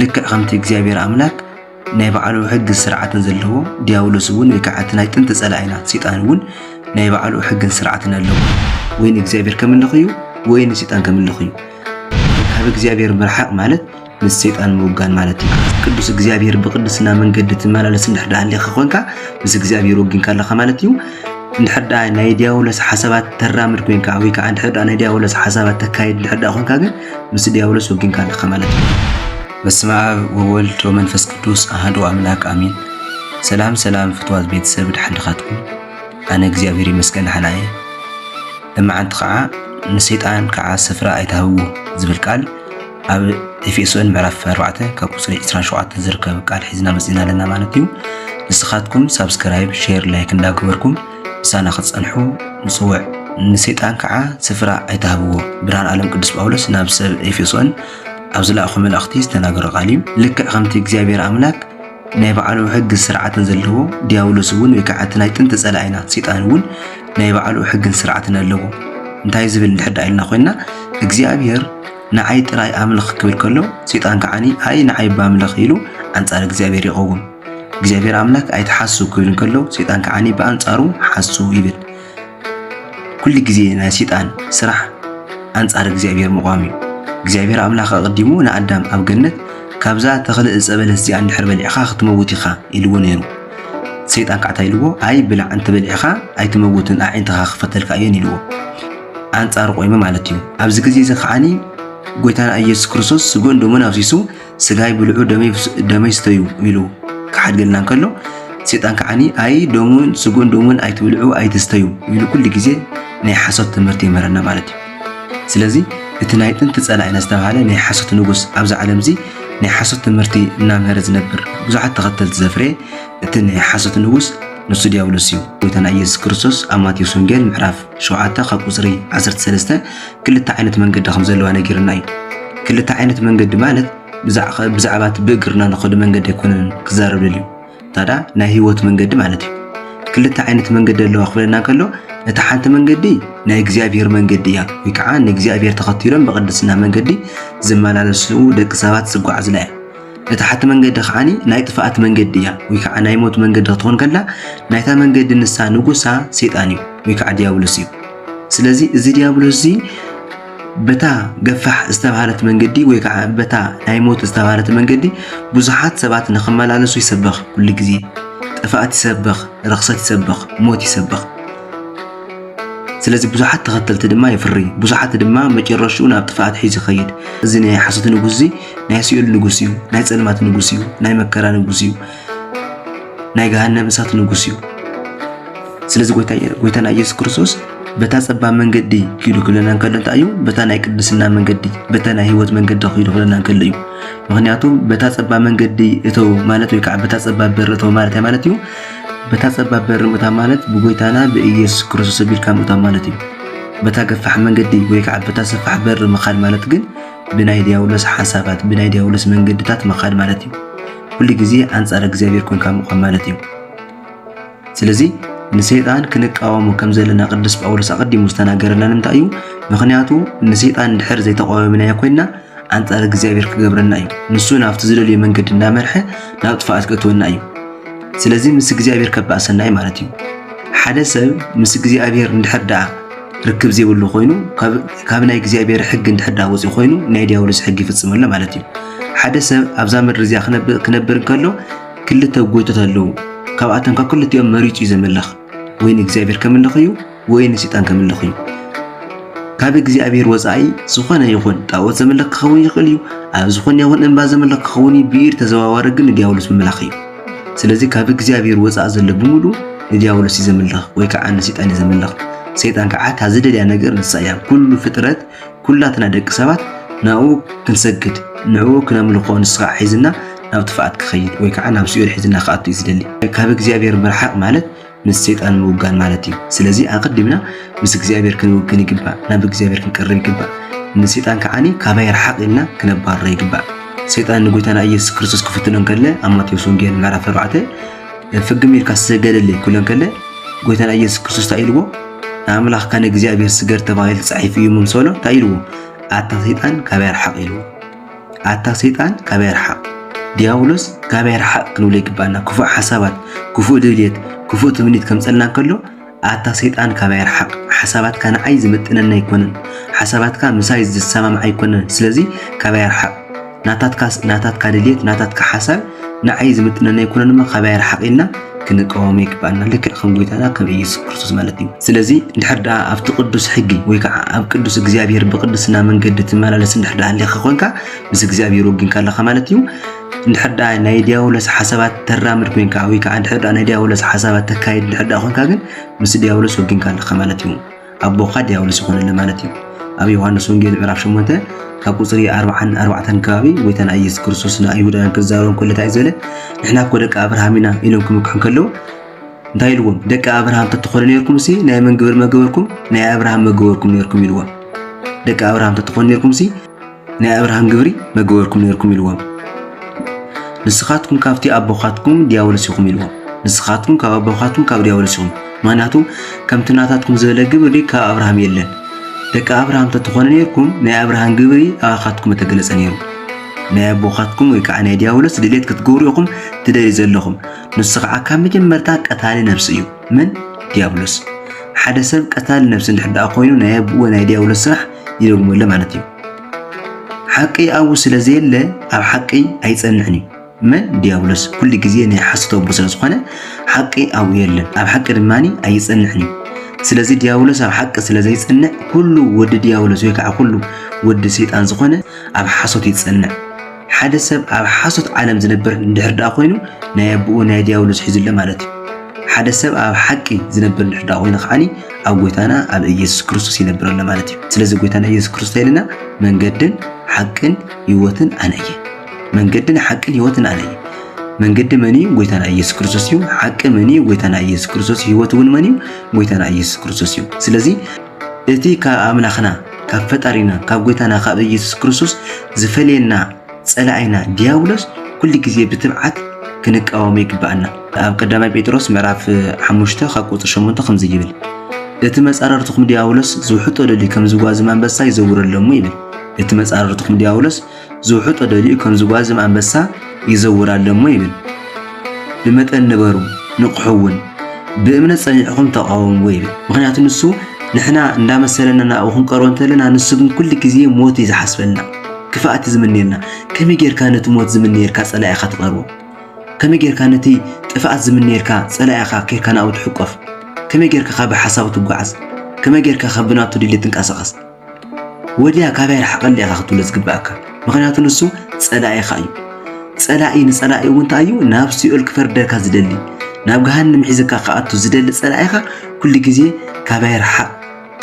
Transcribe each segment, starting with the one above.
ልክዕ ከምቲ እግዚአብሔር አምላክ ናይ ባዕሉ ሕግ ስርዓትን ዘለዎ ዲያብሎስ እውን ወይ ከዓ ናይ ጥንቲ ጸላኢና ሰይጣን እውን ናይ ባዕሉ ሕግን ስርዓትን ኣለዎ ወይን እግዚአብሔር ከምልኽ እዩ ወይን ሰይጣን ከምልኽ እዩ ካብ እግዚአብሔር ምርሓቅ ማለት ምስ ሰይጣን ምውጋን ማለት እዩ ቅዱስ እግዚአብሔር በቅድስና መንገድ ትመላለስ እንድሕዳ ኣለኻ ኮንካ ምስ እግዚአብሔር ወግንካ ኣለኻ ማለት እዩ እንድሕዳ ናይ ዲያብሎስ ሓሳባት ተራምድ ኮንካ ወይ ከዓ እንድሕዳ ናይ ዲያብሎስ ሓሳባት ተካይድ እንድሕዳ ኮንካ ግን ምስ ዲያብሎስ ወግንካ ኣለኻ ማለት እዩ በስመ አብ ወወልድ ወመንፈስ ቅዱስ አሐዱ አምላክ አሜን። ሰላም ፍትዋት ቤተሰብ ድሓንድኻትኩም አነ እግዚአብሔር ይመስገን ሓናየ ለማዓንቲ ከዓ ንሰይጣን ከዓ ስፍራ ኣይተሃብዎ ዝብል ቃል ኣብ ኤፌሶን ምዕራፍ 4 ካብ ቁጽሪ 27 ዝርከብ ቃል ሒዝና መጽና ኣለና ማለት እዩ ንስኻትኩም ሳብስክራይብ ሼር ላይክ እንዳገበርኩም ሳና ክጸንሑ ንጽውዕ ንሰይጣን ከዓ ስፍራ ኣይተሃብዎ ብርሃን ዓለም ቅዱስ ጳውሎስ ናብ ሰብ ኤፌሶን ኣብዝላእኹ መልእኽቲ ዝተናገረ ቃል እዩ ልክዕ ከምቲ እግዚአብሔር አምላክ ናይ ባዕሉ ሕግ ስርዓትን ዘለዎ ዲያብሎስ እውን ወይ ከዓ ናይ ጥንቲ ጸላኢና ሰይጣን እውን ናይ ባዕሉ ሕግን ስርዓትን ኣለዎ እንታይ ዝብል እንድሕዳ ኢልና ኮይና እግዚአብሔር ንዓይ ጥራይ ኣምልኽ ክብል ከሎ ሰይጣን ከዓኒ ኣይ ንዓይ ባምልኽ ኢሉ አንጻር እግዚአብሔር ይቀውም እግዚአብሔር አምላክ ኣይተሓሱ ክብል ከሎ ሰይጣን ከዓኒ በአንጻሩ ሓሱ ይብል ኩሉ ግዜ ናይ ሰይጣን ስራሕ አንጻር እግዚአብሔር ምቋም እዩ እግዚአብሔር አምላክ ቀዲሙ ንአዳም ኣብ ገነት ካብዛ ተኽሊ ዕፀ በለስ እዚኣ እንድሕር በሊዕኻ ክትመውት ኢኻ ኢልዎ ነይሩ ሰይጣን ከዓታ ኢልዎ ኣይ ብላዕ እንተ በሊዕኻ ኣይትመውትን ኣዒንትኻ ክፈተልካ እየን ኢልዎ አንጻር ቆይመ ማለት እዩ ኣብዚ ግዜ እዚ ከዓኒ ጎይታና ኢየሱስ ክርስቶስ ስጋን ደሙን ኣብሲሱ ስጋይ ብልዑ ደመይ ስተዩ ኢሉ ክሓድገልና እንከሎ ሰይጣን ከዓኒ ኣይ ደሙን ስጋን ደሙን ኣይትብልዑ ኣይትስተዩ ኢሉ ኩሉ ግዜ ናይ ሓሶት ትምህርቲ ይመረና ማለት እዩ ስለዚ እቲ ናይ ጥንቲ ጸላኢና ዝተባሃለ ናይ ሓሶት ንጉስ ኣብዚ ዓለም እዚ ናይ ሓሶት ትምህርቲ እናምሃረ ዝነብር ብዙሓት ተኸተልቲ ዘፍረ እቲ ናይ ሓሶት ንጉስ ንሱ ዲያብሎስ እዩ ጎይታና ኢየሱስ ክርስቶስ ኣብ ማቴዎስ ወንጌል ምዕራፍ 7 ካብ ቁጽሪ 13 ክልተ ዓይነት መንገዲ ከም ዘለዋ ነጊርና እዩ ክልተ ዓይነት መንገዲ ማለት ብዛዕባ ብእግርና ንኸዱ መንገዲ ኣይኮነን ክዛረብ ደልዩ ታዳ ናይ ህይወት መንገዲ ማለት እዩ ክልተ ዓይነት መንገዲ ኣለዋ ክብለና ከሎ እቲ ሓንቲ መንገዲ ናይ እግዚአብሔር መንገዲ እያ ወይ ከዓ ናይ እግዚአብሔር ተኸቲሎም በቅድስና መንገዲ ዝመላለሱ ደቂ ሰባት ዝጓዓዙ ለያ እቲ ሓንቲ መንገዲ ከዓኒ ናይ ጥፋኣት መንገዲ እያ ወይ ከዓ ናይ ሞት መንገዲ ክትኾን ከላ ናይታ መንገዲ ንሳ ንጉሳ ሰይጣን እዩ ወይ ከዓ ዲያብሎስ እዩ ስለዚ እዚ ዲያብሎስ እዚ በታ ገፋሕ ዝተባሃለት መንገዲ ወይ ከዓ በታ ናይ ሞት ዝተባሃለት መንገዲ ብዙሓት ሰባት ንኽመላለሱ ይሰብኽ ኩሉ ግዜ ጥፋኣት ይሰብኽ ረኽሰት ይሰብኽ ሞት ይሰብኽ ስለዚህ ብዙሓት ተኸተልቲ ድማ ይፍሪ ብዙሓት ድማ መጨረሻኡ ናብ ጥፋኣት ሒዙ ይኸይድ እዚ ናይ ሓሶት ንጉስ እዚ ናይ ሲኦል ንጉስ እዩ ናይ ጸልማት ንጉስ እዩ ናይ መከራ ንጉስ እዩ ናይ ገሃነም እሳት ንጉስ እዩ ስለዚህ ጎይታና ኢየሱስ ክርስቶስ በታ ጸባብ መንገዲ ኪዱ ክለና እንከሎ እንታይ እዩ በታ ናይ ቅድስና መንገዲ በታ ናይ ህይወት መንገዲ ኪዱ ክለና እንከሎ እዩ ምክንያቱም በታ ጸባብ መንገዲ እተው ማለት ወይ ከዓ በታ ጸባብ በር እተው ማለት እዩ በታ ጸባብ በር ምታ ማለት ብጎይታና በኢየሱስ ክርስቶስ ቢልካ ምታ ማለት እዩ በታ ገፋሕ መንገዲ ወይ ከዓ በታ ሰፋሕ በር መኻድ ማለት ግን ብናይ ዲያብሎስ ሓሳባት ብናይ ዲያብሎስ መንገድታት መኻድ ማለት እዩ ኩሉ ግዜ አንጻር እግዚአብሔር ኮንካ ምዃን ማለት እዩ ስለዚ ንሰይጣን ክንቃወሙ ከም ዘለና ቅዱስ ጳውሎስ አቀዲሙ ዝተናገረና እንታይ እዩ ምክንያቱ ንሰይጣን ድሕር ዘይተቃወምናዮ ኮይና አንጻር እግዚአብሔር ክገብረና እዩ ንሱ ናብቲ ዝደልዮ መንገዲ እንዳመርሐ ናብ ጥፋኣት ከእትወና እዩ ስለዚህ ምስ እግዚአብሔር ከባሰናይ ማለት እዩ ሓደ ሰብ ምስ እግዚአብሔር እንድሕር ደኣ ርክብ ዘይብሉ ኮይኑ ካብ ናይ እግዚአብሔር ሕግ እንድሕር ደኣ ወፂኡ ኮይኑ ናይ ዲያብሎስ ሕግ ይፍጽመሉ ማለት እዩ ሓደ ሰብ ኣብዛ ምድሪ እዚኣ ክነብር ከሎ ክልተ ጎይቶት ኣለዉ ካብኣቶም ካብ ክልቲኦም መሪፁ እዩ ዘምልኽ ወይን እግዚአብሔር ከምልኽ እዩ ወይን ሰይጣን ከምልኽ እዩ ካብ እግዚአብሔር ወፃኢ ዝኾነ ይኹን ጣዖት ዘምልኽ ክኸውን ይኽእል እዩ ኣብ ዝኾነ ይኹን እምባ ዘምልኽ ክኸውን ብኢድ ተዘዋዋሪ ግን ዲያብሎስ ምምላኽ እዩ ስለዚህ ካብ እግዚአብሔር ወፃእ ዘሎ ብሙሉ ዲያብሎስ ይዘምልኽ ወይ ከዓ ሰይጣን ይዘምልኽ ሰይጣን ከዓ ታዝደልያ ነገር ንሳያ ኩሉ ፍጥረት ኩላትና ደቂ ሰባት ናኡ ክንሰግድ ንዑ ክነምልኾ ንስኻ ሒዝና ናብ ጥፋኣት ክኸይድ ወይ ከዓ ናብ ሲኦል ሒዝና ክኣቱ እዩ ዝደሊ ካብ እግዚአብሔር ምርሓቅ ማለት ምስ ሰይጣን ምውጋን ማለት እዩ ስለዚ ኣቀዲምና ምስ እግዚአብሔር ክንውግን ይግባእ ናብ እግዚአብሔር ክንቀርብ ይግባእ ንሰይጣን ከዓኒ ካባይ ርሓቅ ኢልና ክነባርር ይግባእ ሰይጣን ንጎይታና ኢየሱስ ክርስቶስ ክፍትኖን ከለ ኣብ ማቴዎስ ወንጌል ምዕራፍ 4 ፍግም ኢልካ ሰገደልኝ ክብሎን ከለ ጎይታና ኢየሱስ ክርስቶስ ታኢልዎ ኣምላኽካ ንእግዚአብሔር ስገድ ተባሂሉ ተጻሒፉ እዩ ምምሰሎ ታኢልዎ ኣታ ሰይጣን ካባይ ርሓቅ ኢልዎ ኣታ ሰይጣን ካበይ ይርሓቕ ዲያብሎስ ካበይ ይርሓቕ ክንብሎ ይግባአና ክፉእ ሓሳባት ክፉእ ድልየት ክፉእ ትምኒት ከምፀልና ከሎ ኣታ ሰይጣን ካበይ ይርሓቕ ሓሳባትካ ንዓይ ዝምጥነና ኣይኮነን ሓሳባትካ ምሳይ ዝሰማም ኣይኮነን ስለዚ ካበይ ይርሓቕ ናታትካ ድልየት ናታትካ ሓሳብ ንዓይ ዝምጥነና ኣይኮነን እሞ ካበይ ይርሓቕ ኢልና ክንቃወም ይግባአና ልክዕ ከም ጎይታና ከም ኢየሱስ ክርስቶስ ማለት እዩ ስለዚ እንድሕር ደኣ ኣብቲ ቅዱስ ሕጊ ወይ ከዓ ኣብ ቅዱስ እግዚኣብሔር ብቅዱስና መንገዲ ትመላለስ እንድሕር ደኣ ኣለኻ ኮንካ ምስ እግዚኣብሔር ወጊንካ ኣለኻ ማለት እዩ እንድሕር ደኣ ናይ ዲያብሎስ ሓሳባት ተራምድ ኮንካ ወይ ከዓ እንድሕር ደኣ ናይ ዲያብሎስ ሓሳባት ተካይድ እንድሕር ደኣ ኮንካ ግን ምስ ዲያብሎስ ወጊንካ ኣለኻ ማለት እዩ ኣቦኻ ዲያብሎስ ይኾነለ ማለት እዩ ኣብ ዮሐንስ ወንጌል ምዕራፍ 8 ካብ ቁፅሪ 44 ከባቢ ጎይታና ኢየሱስ ክርስቶስ ንኣይሁዳውያን ክዛረቦም ከሎ እንታይ ዝበለ ንሕና እኮ ደቂ ኣብርሃም ኢና ኢሎም ክምክሑን ከለዉ እንታይ ኢልዎም ደቂ ኣብርሃም ተትኾኑ ነርኩም ሲ ናይ መን ግብር መገበርኩም ናይ ኣብርሃም መገበርኩም ነርኩም ኢልዎም ደቂ ኣብርሃም ተትኾኑ ነርኩም ሲ ናይ ኣብርሃም ግብሪ መገበርኩም ነርኩም ኢልዎም ንስኻትኩም ካብቲ ኣቦኻትኩም ዲያብሎስ ኢኹም ኢልዎም ንስኻትኩም ካብ ኣቦኻትኩም ካብ ዲያብሎስ ኢኹም ምክንያቱ ከምቲ ናታትኩም ዝበለ ግብሪ ካብ ኣብርሃም የለን ደቂ ኣብርሃም ተትኾኑ ነርኩም ናይ ኣብርሃም ግብሪ ኣኻትኩም ተገለጸ ነይሩ ናይ ኣቦኻትኩም ወይ ከዓ ናይ ዲያብሎስ ድሌት ክትገብሩ ኢኹም ትደልዩ ዘለኹም ንሱ ከዓ ካብ መጀመርታ ቀታሊ ነፍሲ እዩ ምን ዲያብሎስ ሓደ ሰብ ቀታሊ ነፍሲ እንድሕር ደኣ ኮይኑ ናይ ኣቦ ናይ ዲያብሎስ ስራሕ ይደግመሉ ማለት እዩ ሓቂ ኣብኡ ስለዘየለ ኣብ ሓቂ ኣይጸንዕን እዩ ምን ዲያብሎስ ኩሉ ግዜ ናይ ሓሰት ኣቦ ስለዝኾነ ሓቂ ኣብኡ የለን ኣብ ሓቂ ድማኒ ኣይጸንዕን እዩ ስለዚ ዲያብሎስ ኣብ ሓቂ ስለዘይጸንዕ ኩሉ ወዲ ዲያብሎስ ወይ ከዓ ኩሉ ወዲ ሰይጣን ዝኾነ ኣብ ሓሶት ይጸንዕ ሓደ ሰብ ኣብ ሓሶት ዓለም ዝነብር እንድሕር ደኣ ኮይኑ ናይ ኣቦኡ ናይ ዲያብሎስ ሒዙለ ማለት እዩ ሓደ ሰብ ኣብ ሓቂ ዝነብር እንድሕር ደኣ ኮይኑ ከዓኒ ኣብ ጎይታና ኣብ ኢየሱስ ክርስቶስ ይነብር ኣሎ ማለት እዩ ስለዚ ጎይታና ኢየሱስ ክርስቶስ ኢልና መንገድን ሓቅን ህይወትን ኣነ እየ መንገድን ሓቅን ህይወትን ኣነ እየ መንገዲ መን እዩ ጎይታና ኢየሱስ ክርስቶስ እዩ ሓቂ መን እዩ ጎይታና ኢየሱስ ክርስቶስ ህይወት እውን መን እዩ ጎይታና ኢየሱስ ክርስቶስ እዩ ስለዚ እቲ ካብ ኣምላኽና ካብ ፈጣሪና ካብ ጎይታና ካብ ኢየሱስ ክርስቶስ ዝፈልየና ፀላኢና ዲያብሎስ ኩሉ ግዜ ብትብዓት ክንቃወም ይግባአና ኣብ ቀዳማይ ጴጥሮስ ምዕራፍ 5 ካብ ቁጥሪ 8 ከምዚ ይብል እቲ መጻረርትኩም ዲያብሎስ ዝውሕጦ ደልዩ ከም ዝጓዝም አንበሳ ይዘውረሎሙ ይብል እቲ መጻረርትኩም ዲያብሎስ ዝውሕጦ ደልዩ ከም ዝጓዝም አንበሳ ይዘውራሎሙ ይብል ብመጠን ነበሩ ንቁሑውን ብእምነት ጸኒዕኹም ተቃወሙ ይብል ምክንያቱ ንሱ ንሕና እንዳመሰለና ናብኡ ክንቀርቦ እንተለና ንሱ ግን ኩሉ ግዜ ሞት ይዝሓስበልና ክፋኣት ዝምንየልና ከመይ ጌርካ ነቲ ሞት ዝምንየርካ ጸላኢኻ ትቐርቦ ከመይ ጌርካ ነቲ ጥፍኣት ዝምንየርካ ጸላኢኻ ኬርካ ናብኡ ትሕቆፍ ከመይ ጌርካ ካብ ሓሳቡ ትጓዓዝ ከመይ ጌርካ ካብ ናቱ ድሌት ትንቀሳቐስ ወዲያ ካበይ ረሓቐል ኢኻ ክትብሎ ዝግባእካ ምክንያቱ ንሱ ጸላኢኻ እዩ ጸላኢ ንጸላኢ እውን እንታይ እዩ ናብ ሲኦል ክፈርደካ ዝደሊ ናብ ገሃነም ሒዝካ ከኣቱ ዝደሊ ጸላኢኻ ኩሉ ግዜ ካበይ ረሓቕ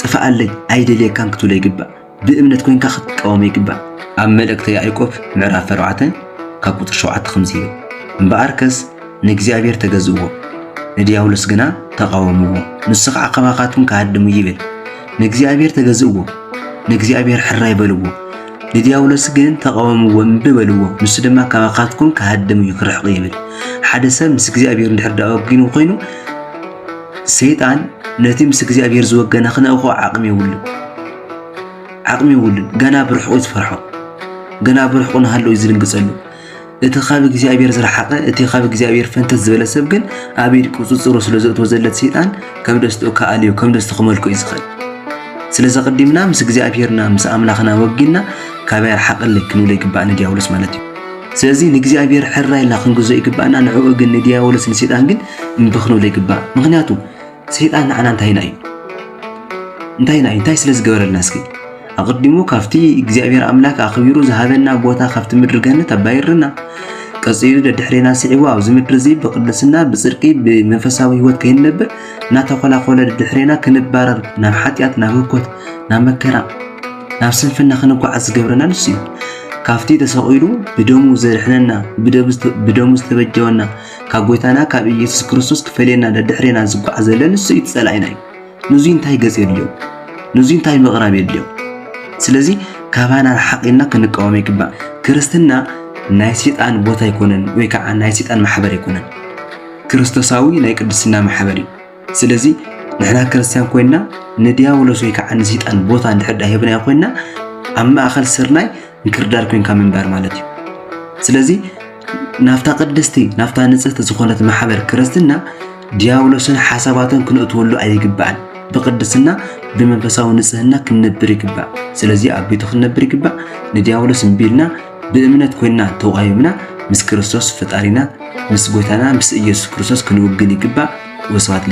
ጥፍኣለይ ኣይደልየካን ክትብሎ ይግባእ ብእምነት ኮይንካ ክትቃወሞ ይግባእ ኣብ መልእክቲ ያዕቆብ ምዕራፍ 4 ካብ ቁጥሪ 7 ከምዚ ይብል እምበኣርከስ ንእግዚኣብሔር ተገዝእዎ ንዲያብሎስ ግና ተቃወምዎ ንሱ ከዓ ከማኻትኩም ካሃድሙ ይብል ንእግዚኣብሔር ተገዝእዎ ንእግዚኣብሔር ሕራ ይበልዎ ንዲያብሎስ ግን ተቃወምዎ እምብበልዎ ንሱ ድማ ከማኻትኩም ካሃድሙ ይክርሕቕ ይብል ሓደ ሰብ ምስ እግዚአብሔር እንድሕር ደኣ ወጊኑ ኮይኑ ሰይጣን ነቲ ምስ እግዚአብሔር ዝወገነ ክነእኾ ዓቕሚ ይውልን ገና ብርሕቑ ዝፈርሖ ገና ብርሕቑ ንሃሎ ይዝልንግፀሉ እቲ ካብ እግዚአብሔር ዝረሓቐ እቲ ካብ እግዚአብሔር ፈንተት ዝበለ ሰብ ግን ኣብ ኢድ ቁፅፅሩ ስለ ዘእትዎ ዘለት ሰይጣን ከም ደስትኡ ከኣልዩ ከም ደስቱ ክመልክዑ ይዝኽእል ስለዚ ቀዲምና ምስ እግዚአብሔርና ምስ ኣምላኽና ወጊና ካበይ ረሓቐለይ ክንብሎ ይግባእና ዲያብሎስ ማለት እዩ ስለዚ ንእግዚአብሔር ሕራይልና ክንግዘኦ ይግባእና ንዕኡ ግን ንዲያብሎስ ንሰይጣን ግን እምቢ ክንብሎ ይግባእ ምክንያቱ ሰይጣን ንዓና እንታይና እዩ እንታይ ስለ ዝገበረልና እስኪ ኣቅዲሙ ካብቲ እግዚአብሔር ኣምላክ ኣኽቢሩ ዝሃበና ቦታ ካብቲ ምድሪ ገነት ኣባይርና ቀፂሉ ደድሕሬና ስዒቡ ኣብዚ ምድሪ እዚ ብቅድስና ብጽድቂ ብመንፈሳዊ ህይወት ከይንነብር እናተኾላኾለ ደድሕሬና ክንባረር ናብ ሓጢኣት ናብ ህኮት ናብ መከራ ናብ ስንፍና ክንጓዓዝ ዝገብረና ንሱ እዩ ካብቲ ተሰቂሉ ብደሙ ዘድሕነና ብደሙ ዝተበጀወና ካብ ጎይታና ካብ ኢየሱስ ክርስቶስ ክፈልየና ደድሕሬና ዝጓዓዝ ዘሎ ንሱ እዩ ጸላኢና እዩ ንዙ እንታይ ገጽ የድልዮ ንዙ እንታይ ምቕራብ የድልዮ ስለዚ ካባና ሓቂና ክንቃወም ይግባእ ክርስትና ናይ ሰይጣን ቦታ ይኮነን ወይ ከዓ ናይ ሰይጣን ማሕበር ይኮነን ክርስቶሳዊ ናይ ቅድስና ማሕበር እዩ ስለዚ ንሕና ክርስቲያን ኮይና ንዲያብሎስ ወይ ከዓ ንሰይጣን ቦታ እንድሕር ሂብና ኮይና ኣብ ማእኸል ስርናይ እንክርዳድ ኮይንካ ምንባር ማለት እዩ ስለዚ ናፍታ ቅድስቲ ናፍታ ንጽህቲ ዝኾነት ማሕበር ክርስትና ዲያብሎስን ሓሳባትን ክንእትወሉ ኣይግባእን بقدسنا بمنفساو نصحنا كننبر يግባ ስለዚህ አቤቱ ክነብር ይግባ ንዲያብሎስ እምቢልና በእምነት ኮይና ተዋይምና ምስ ክርስቶስ ፈጣሪና ምስ ጎይታና ምስ ኢየሱስ ክርስቶስ ክንውግን ይግባ ወስዋት